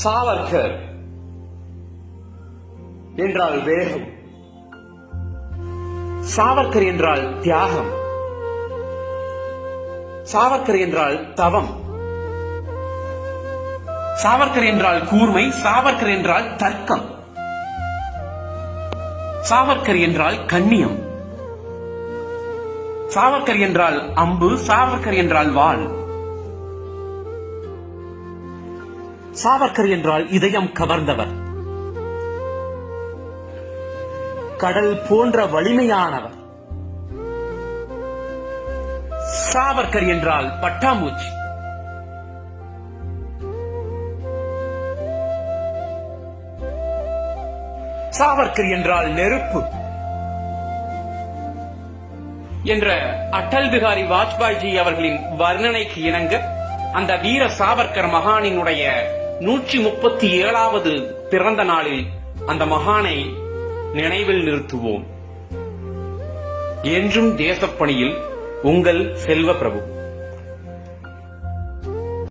சாவர்கர் என்றால் வேகம், சாவர்கர் என்றால் தியாகம், சாவர்கர் என்றால் தவம், சாவர்கர் என்றால் கூர்மை, சாவர்கர் என்றால் தர்க்கம், சாவர்கர் என்றால் கண்ணியம், சாவர்கர் என்றால் அம்பு, சாவர்கர் என்றால் வாள், சாவர்கர் என்றால் இதயம் கவர்ந்தவர், கடல் போன்ற வலிமையானவர், சாவர்கர் என்றால் பட்டாம்பூச்சி, சாவர்கர் என்றால் நெருப்பு என்ற அடல் பிகாரி வாஜ்பாய்ஜி அவர்களின் வர்ணனைக்கு இணங்க அந்த வீர சாவர்கர் மகானினுடைய 137வது பிறந்த நாளில் அந்த மகானை நினைவில் நிறுத்துவோம். என்றும் தேசப்பணியில் உங்கள் செல்வ பிரபு.